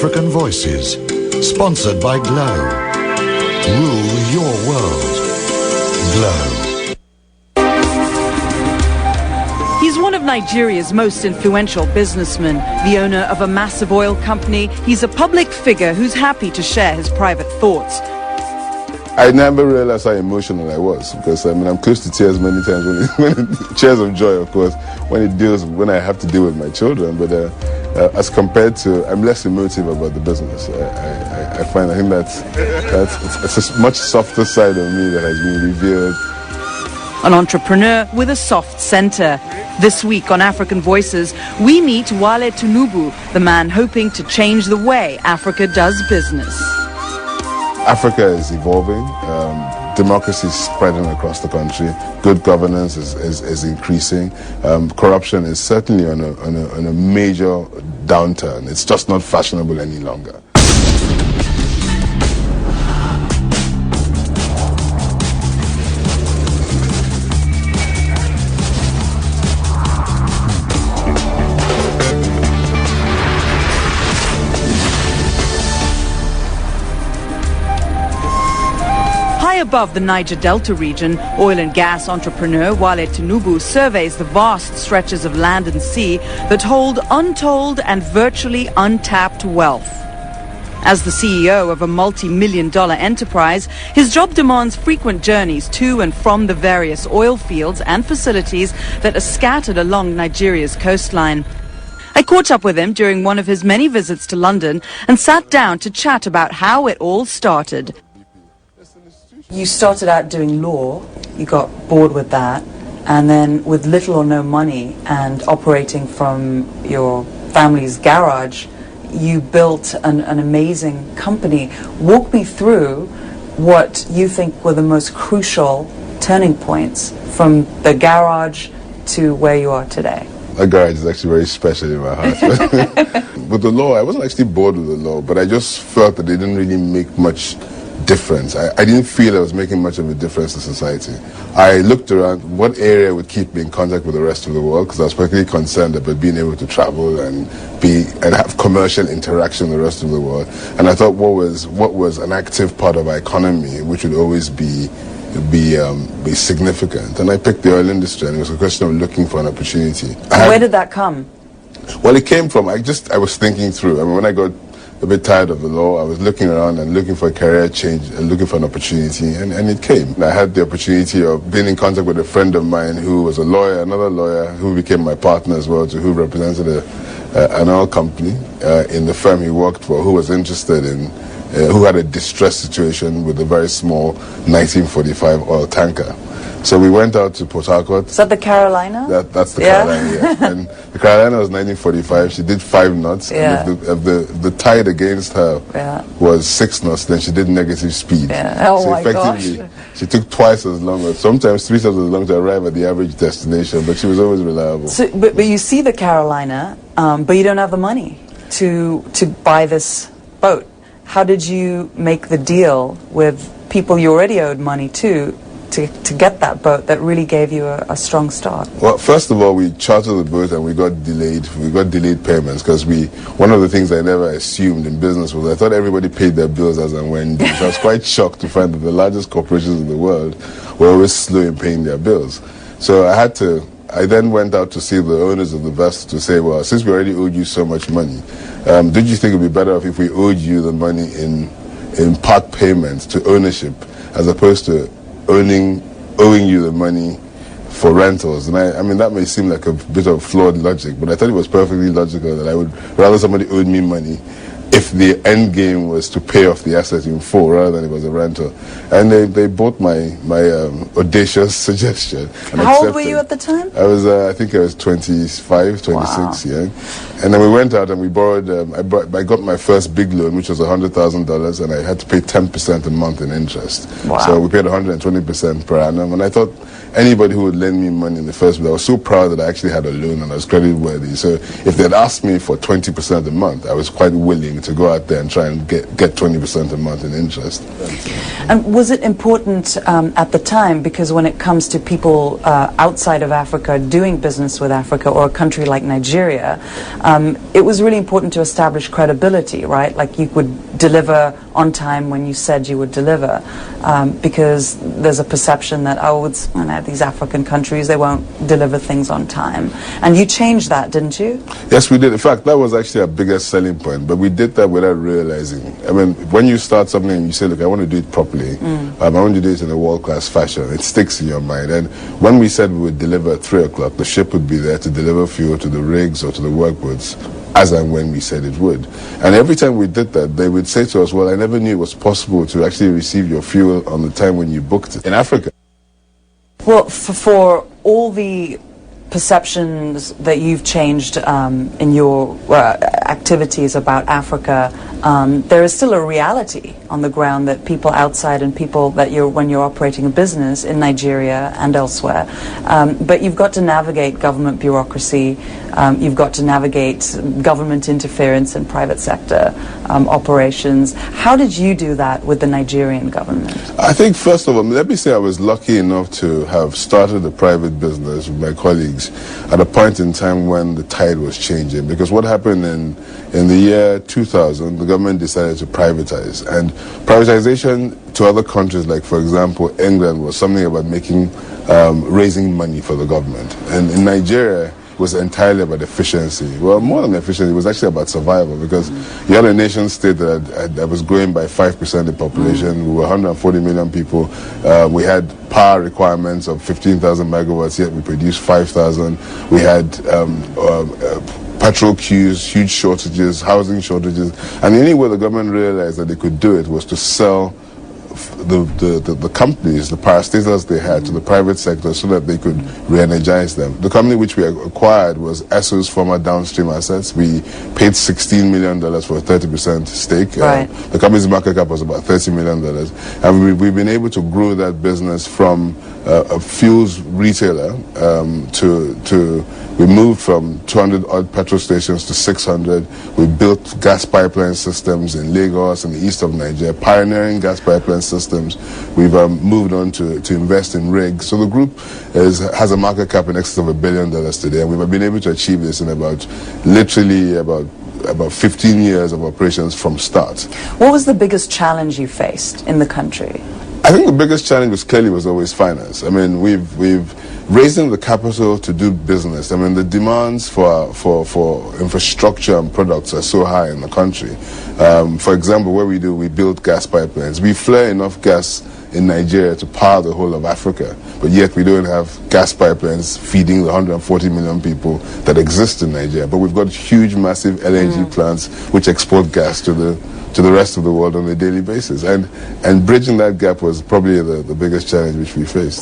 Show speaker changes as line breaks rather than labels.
African Voices, sponsored by Glow. Rule your world. Glow.
He's one of Nigeria's most influential businessmen, the owner of a massive oil company. He's a public figure who's happy to share his private thoughts.
I never realized how emotional I was, because I'm close to tears many times, tears of joy, of course, when I have to deal with my children. But as compared to, I'm less emotive about the business. I think that's a much softer side of me that has been revealed.
An entrepreneur with a soft center. This week on African Voices, we meet Wale Tinubu, the man hoping to change the way Africa does business.
Africa is evolving. Democracy is spreading across the country. Good governance is increasing. Corruption is certainly on a major downturn. It's just not fashionable any longer.
Above the Niger Delta region, oil and gas entrepreneur Wale Tinubu surveys the vast stretches of land and sea that hold untold and virtually untapped wealth. As the CEO of a multi-million-dollar enterprise, his job demands frequent journeys to and from the various oil fields and facilities that are scattered along Nigeria's coastline. I caught up with him during one of his many visits to London and sat down to chat about how it all started. You started out doing law, you got bored with that, and then with little or no money and operating from your family's garage, you built an amazing company. Walk me through what you think were the most crucial turning points from the garage to where you are today.
My garage is actually very special in my heart. With the law, I wasn't actually bored with the law, but I just felt that they didn't really make much difference. I didn't feel I was making much of a difference to society. I looked around what area would keep me in contact with the rest of the world, because I was particularly concerned about being able to travel and have commercial interaction with the rest of the world. And I thought what was an active part of our economy, which would always be significant. And I picked the oil industry, and it was a question of looking for an opportunity.
Where did that come?
Well, it came from, I was thinking through. I mean, when I got a bit tired of the law, I was looking around and looking for a career change and looking for an opportunity, and it came. I had the opportunity of being in contact with a friend of mine who was a lawyer, another lawyer who became my partner as well, who represented an oil company in the firm he worked for, who was interested in, who had a distress situation with a very small 1945 oil tanker. So we went out to Port Harcourt.
Is that the Carolina?
That's the Carolina, yeah. And the Carolina was 1945. She did 5 knots.
Yeah.
And if the tide against her was 6 knots, then she did negative speed.
Yeah. Oh,
so
my
effectively,
gosh.
she took twice as long, or sometimes 3 times as long to arrive at the average destination, but she was always reliable.
So, but you see the Carolina, but you don't have the money to buy this boat. How did you make the deal with people you already owed money to get that boat that really gave you a strong start?
Well, first of all, we chartered the boat and we got delayed payments, because one of the things I never assumed in business was I thought everybody paid their bills as and when. So I was quite shocked to find that the largest corporations in the world were always slow in paying their bills. So I then went out to see the owners of the vessel to say, well, since we already owed you so much money, did you think it would be better if we owed you the money in part payments to ownership, as opposed to owing you the money for rentals? And I mean, that may seem like a bit of flawed logic, but I thought it was perfectly logical that I would rather somebody owed me money if the end game was to pay off the asset in full rather than it was a rental. And they bought my audacious suggestion.
How old were you at the time?
I was, I think I was 25, 26, wow. Yeah. And then we went out and we borrowed, I got my first big loan, which was $100,000, and I had to pay 10% a month in interest.
Wow.
So we paid 120% per annum, and I thought anybody who would lend me money in the first place, I was so proud that I actually had a loan and I was credit worthy. So if they'd asked me for 20% a month, I was quite willing to go out there and try and get 20% a month in interest.
And was it important at the time, because when it comes to people outside of Africa doing business with Africa or a country like Nigeria, it was really important to establish credibility, right? Like you would deliver on time when you said you would deliver, because there's a perception that, oh, these African countries, they won't deliver things on time. And you changed that, didn't you?
Yes, we did. In fact, that was actually our biggest selling point, but we did that without realizing. I mean, when you start something and you say, look, I want to do it properly, I want to do it in a world-class fashion, it sticks in your mind. And when we said we would deliver at 3 o'clock, the ship would be there to deliver fuel to the rigs or to the workboats, as and when we said it would. And every time we did that, they would say to us, well, I never knew it was possible to actually receive your fuel on the time when you booked it in Africa.
Well, for all the perceptions that you've changed in your activities about Africa, there is still a reality on the ground that people outside and people that when you're operating a business in Nigeria and elsewhere. But you've got to navigate government bureaucracy, you've got to navigate government interference in private sector operations. How did you do that with the Nigerian government?
I think, first of all, let me say I was lucky enough to have started a private business with my colleagues at a point in time when the tide was changing. Because what happened in the year 2000, the government decided to privatize. And privatization to other countries, like, for example, England, was something about raising money for the government. And in Nigeria, it was entirely about efficiency. Well, more than efficiency, it was actually about survival, because you had a nation state that was growing by 5% in population. We were 140 million people. We had power requirements of 15,000 megawatts, yet we produced 5,000. We had petrol queues, huge shortages, housing shortages. And the only way the government realized that they could do it was to sell the companies, the parastatals they had, to the private sector so that they could re-energize them. The company which we acquired was Esso's former downstream assets. We paid $16 million for a 30% stake.
Right.
The company's market cap was about $30 million. And we've been able to grow that business from a fuels retailer we moved from 200 odd petrol stations to 600. We built gas pipeline systems in Lagos and the east of Nigeria, pioneering gas pipeline systems. We've moved on to invest in rigs. So the group has a market cap in excess of $1 billion today, and we've been able to achieve this in literally about 15 years of operations from start.
What was the biggest challenge you faced in the country?
I think the biggest challenge was always finance. I mean, we've raising the capital to do business. I mean, the demands for infrastructure and products are so high in the country. For example, we build gas pipelines. We flare enough gas in Nigeria to power the whole of Africa, but yet we don't have gas pipelines feeding the 140 million people that exist in Nigeria. But we've got huge, massive LNG plants which export gas to the rest of the world on a daily basis. And bridging that gap was probably the biggest challenge which we faced.